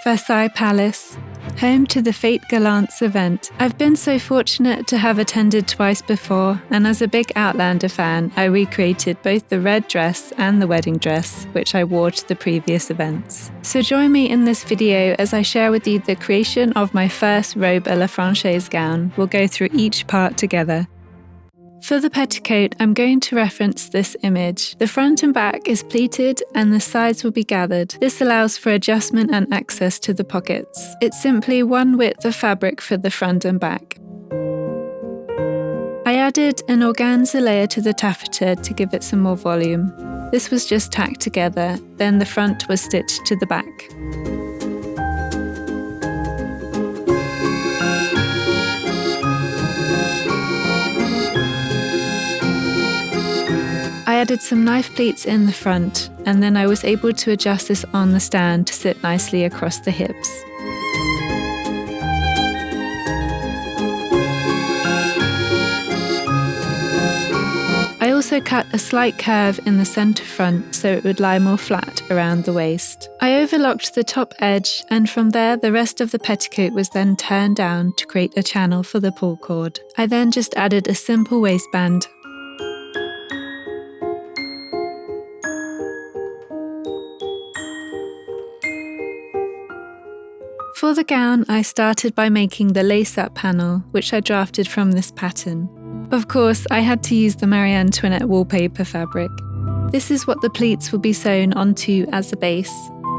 Versailles Palace, home to the Fête Galantes event. I've been so fortunate to have attended twice before, and as a big Outlander fan, I recreated both the red dress and the wedding dress, which I wore to the previous events. So join me in this video as I share with you the creation of my first Robe à la Française gown. We'll go through each part together. For the petticoat, I'm going to reference this image. The front and back is pleated and the sides will be gathered. This allows for adjustment and access to the pockets. It's simply one width of fabric for the front and back. I added an organza layer to the taffeta to give it some more volume. This was just tacked together, then the front was stitched to the back. I added some knife pleats in the front, and then I was able to adjust this on the stand to sit nicely across the hips. I also cut a slight curve in the centre front so it would lie more flat around the waist. I overlocked the top edge, and from there the rest of the petticoat was then turned down to create a channel for the pull cord. I then just added a simple waistband. For the gown, I started by making the lace-up panel, which I drafted from this pattern. Of course, I had to use the Marie Antoinette wallpaper fabric. This is what the pleats will be sewn onto as a base.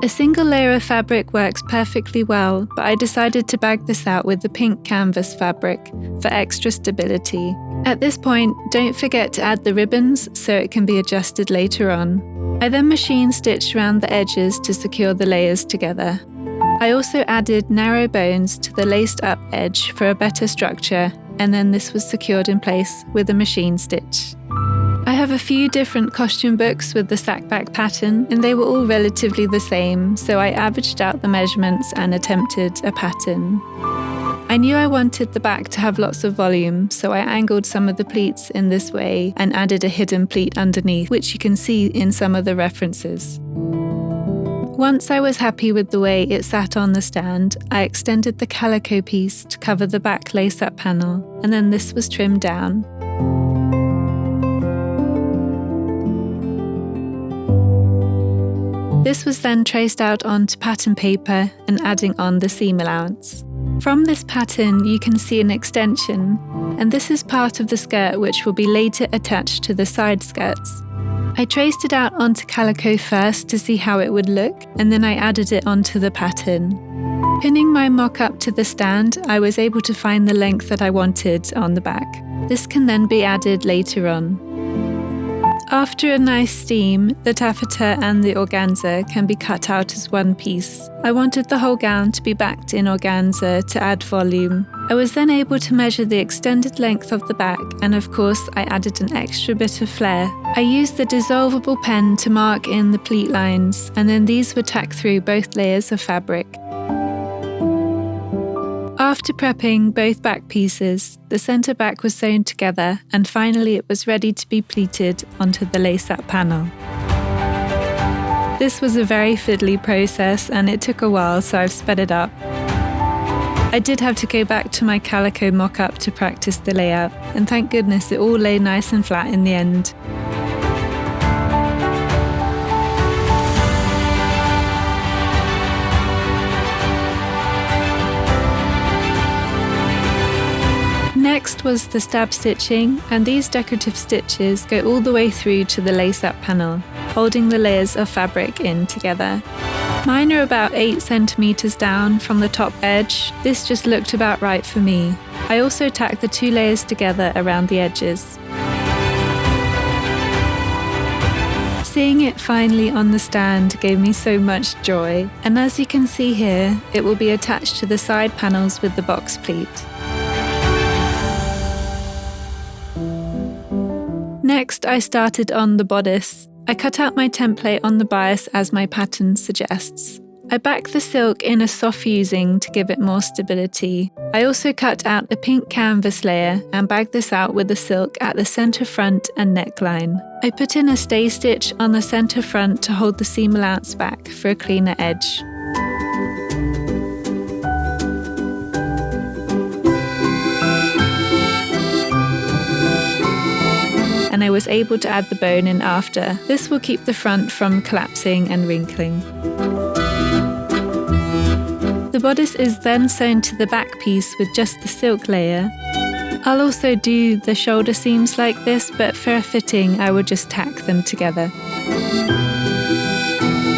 A single layer of fabric works perfectly well, but I decided to bag this out with the pink canvas fabric for extra stability. At this point, don't forget to add the ribbons so it can be adjusted later on. I then machine stitched around the edges to secure the layers together. I also added narrow bones to the laced up edge for a better structure, and then this was secured in place with a machine stitch. I have a few different costume books with the sack back pattern, and they were all relatively the same, so I averaged out the measurements and attempted a pattern. I knew I wanted the back to have lots of volume, so I angled some of the pleats in this way and added a hidden pleat underneath, which you can see in some of the references. Once I was happy with the way it sat on the stand, I extended the calico piece to cover the back lace-up panel, and then this was trimmed down. This was then traced out onto pattern paper and adding on the seam allowance. From this pattern, you can see an extension, and this is part of the skirt which will be later attached to the side skirts. I traced it out onto calico first to see how it would look, and then I added it onto the pattern. Pinning my mock-up to the stand, I was able to find the length that I wanted on the back. This can then be added later on. After a nice steam, the taffeta and the organza can be cut out as one piece. I wanted the whole gown to be backed in organza to add volume. I was then able to measure the extended length of the back, and of course I added an extra bit of flair. I used the dissolvable pen to mark in the pleat lines, and then these were tacked through both layers of fabric. After prepping both back pieces, the centre back was sewn together, and finally it was ready to be pleated onto the lace-up panel. This was a very fiddly process and it took a while, so I've sped it up. I did have to go back to my calico mock-up to practice the layout, and thank goodness it all lay nice and flat in the end. Next was the stab stitching, and these decorative stitches go all the way through to the lace-up panel, holding the layers of fabric in together. Mine are about 8 centimeters down from the top edge. This just looked about right for me. I also tacked the 2 layers together around the edges. Seeing it finally on the stand gave me so much joy, and as you can see here, it will be attached to the side panels with the box pleat. Next, I started on the bodice. I cut out my template on the bias as my pattern suggests. I backed the silk in a soft fusing to give it more stability. I also cut out a pink canvas layer and bagged this out with the silk at the centre front and neckline. I put in a stay stitch on the centre front to hold the seam allowance back for a cleaner edge. was able to add the bone in after. This will keep the front from collapsing and wrinkling. The bodice is then sewn to the back piece with just the silk layer. I'll also do the shoulder seams like this, but for a fitting I would just tack them together.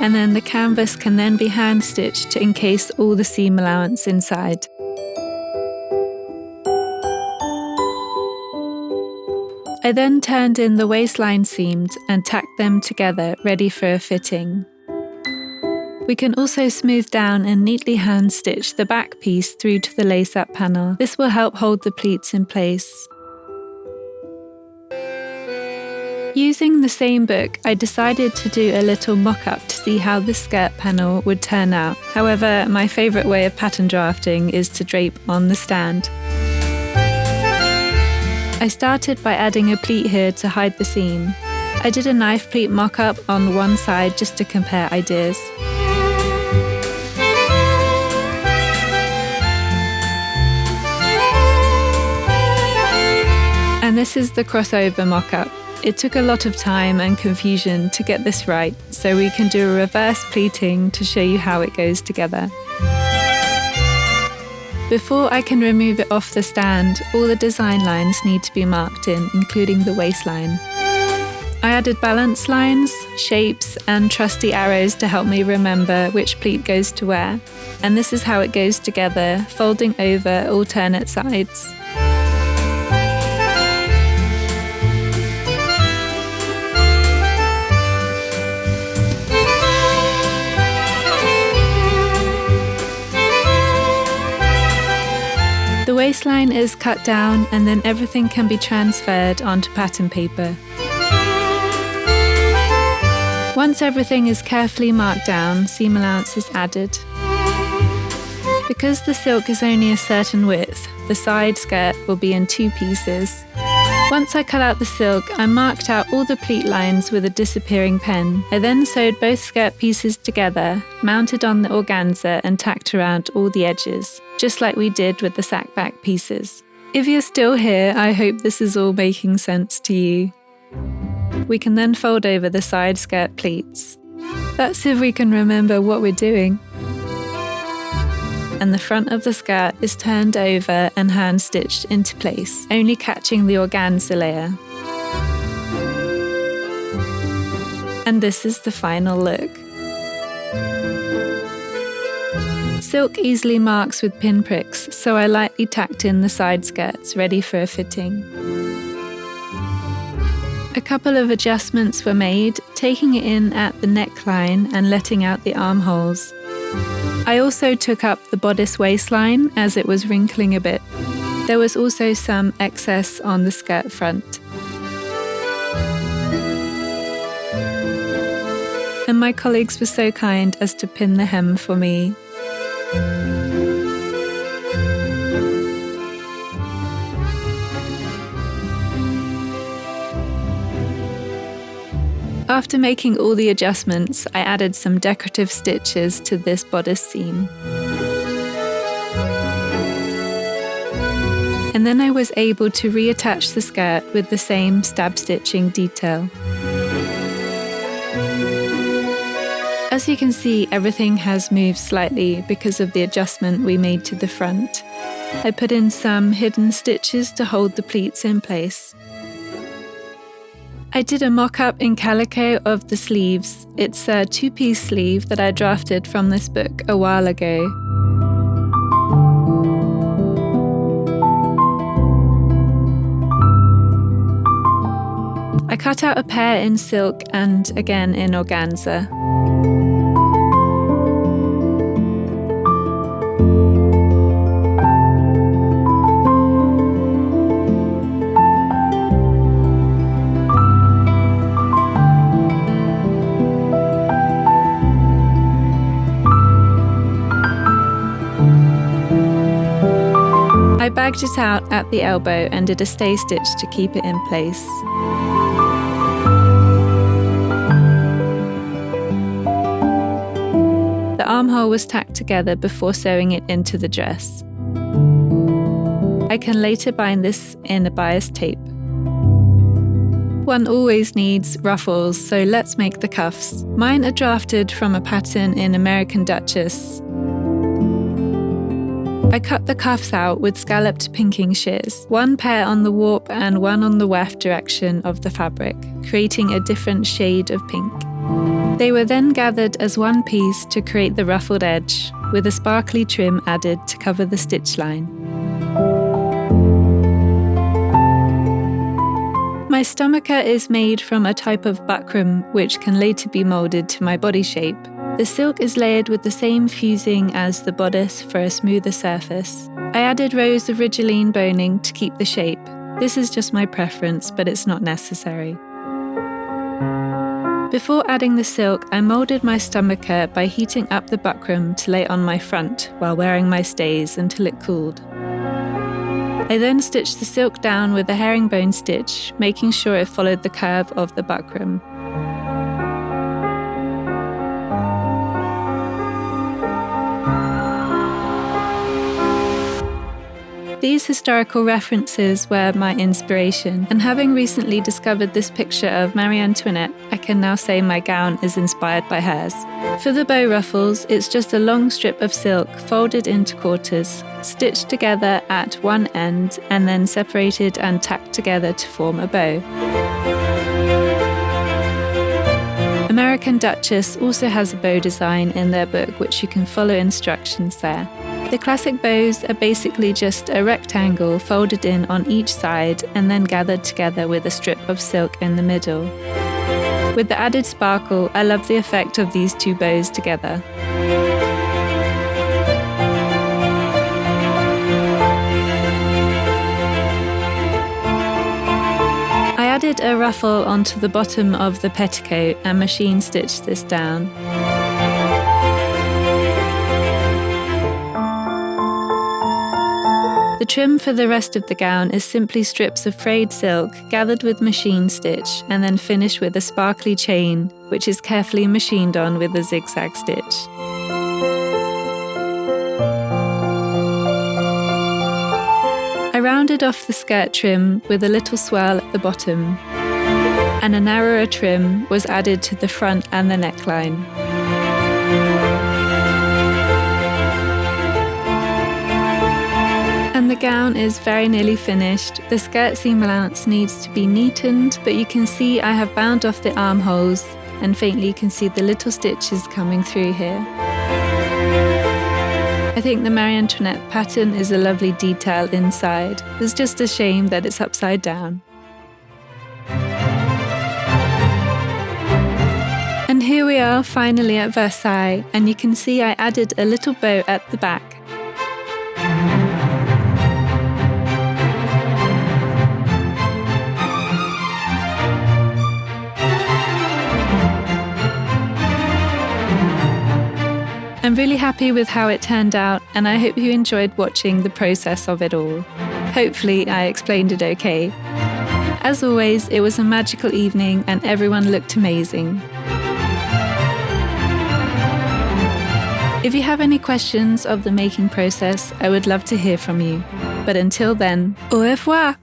And then the canvas can then be hand stitched to encase all the seam allowance inside. I then turned in the waistline seams and tacked them together, ready for a fitting. We can also smooth down and neatly hand stitch the back piece through to the lace-up panel. This will help hold the pleats in place. Using the same book, I decided to do a little mock-up to see how the skirt panel would turn out. However, my favourite way of pattern drafting is to drape on the stand. I started by adding a pleat here to hide the seam. I did a knife pleat mock-up on one side just to compare ideas. And this is the crossover mock-up. It took a lot of time and confusion to get this right, so we can do a reverse pleating to show you how it goes together. Before I can remove it off the stand, all the design lines need to be marked in, including the waistline. I added balance lines, shapes, and trusty arrows to help me remember which pleat goes to where. And this is how it goes together, folding over alternate sides. The waistline is cut down and then everything can be transferred onto pattern paper. Once everything is carefully marked down, seam allowance is added. Because the silk is only a certain width, the side skirt will be in 2 pieces. Once I cut out the silk, I marked out all the pleat lines with a disappearing pen. I then sewed both skirt pieces together, mounted on the organza and tacked around all the edges, just like we did with the sack back pieces. If you're still here, I hope this is all making sense to you. We can then fold over the side skirt pleats. That's if we can remember what we're doing. And the front of the skirt is turned over and hand stitched into place, only catching the organza layer. And this is the final look. Silk easily marks with pinpricks, so I lightly tacked in the side skirts, ready for a fitting. A couple of adjustments were made, taking it in at the neckline and letting out the armholes. I also took up the bodice waistline as it was wrinkling a bit. There was also some excess on the skirt front. And my colleagues were so kind as to pin the hem for me. After making all the adjustments, I added some decorative stitches to this bodice seam. And then I was able to reattach the skirt with the same stab stitching detail. As you can see, everything has moved slightly because of the adjustment we made to the front. I put in some hidden stitches to hold the pleats in place. I did a mock-up in calico of the sleeves. It's a 2-piece sleeve that I drafted from this book a while ago. I cut out a pair in silk and again in organza. I bagged it out at the elbow and did a stay stitch to keep it in place. The armhole was tacked together before sewing it into the dress. I can later bind this in a bias tape. One always needs ruffles, so let's make the cuffs. Mine are drafted from a pattern in American Duchess. I cut the cuffs out with scalloped pinking shears, one pair on the warp and one on the weft direction of the fabric, creating a different shade of pink. They were then gathered as one piece to create the ruffled edge, with a sparkly trim added to cover the stitch line. My stomacher is made from a type of buckram which can later be moulded to my body shape. The silk is layered with the same fusing as the bodice for a smoother surface. I added rows of rigoline boning to keep the shape. This is just my preference, but it's not necessary. Before adding the silk, I moulded my stomacher by heating up the buckram to lay on my front while wearing my stays until it cooled. I then stitched the silk down with a herringbone stitch, making sure it followed the curve of the buckram. These historical references were my inspiration, and having recently discovered this picture of Marie Antoinette, I can now say my gown is inspired by hers. For the bow ruffles, it's just a long strip of silk folded into quarters, stitched together at one end, and then separated and tacked together to form a bow. American Duchess also has a bow design in their book, which you can follow instructions there. The classic bows are basically just a rectangle folded in on each side and then gathered together with a strip of silk in the middle. With the added sparkle, I love the effect of these two bows together. I added a ruffle onto the bottom of the petticoat and machine stitched this down. The trim for the rest of the gown is simply strips of frayed silk gathered with machine stitch and then finished with a sparkly chain, which is carefully machined on with a zigzag stitch. I rounded off the skirt trim with a little swirl at the bottom, and a narrower trim was added to the front and the neckline. And the gown is very nearly finished. The skirt seam allowance needs to be neatened, but you can see I have bound off the armholes, and faintly you can see the little stitches coming through here. I think the Marie Antoinette pattern is a lovely detail inside. It's just a shame that it's upside down. And here we are finally at Versailles, and you can see I added a little bow at the back. I'm really happy with how it turned out, and I hope you enjoyed watching the process of it all. Hopefully I explained it okay. As always, it was a magical evening and everyone looked amazing. If you have any questions of the making process, I would love to hear from you. But until then, au revoir!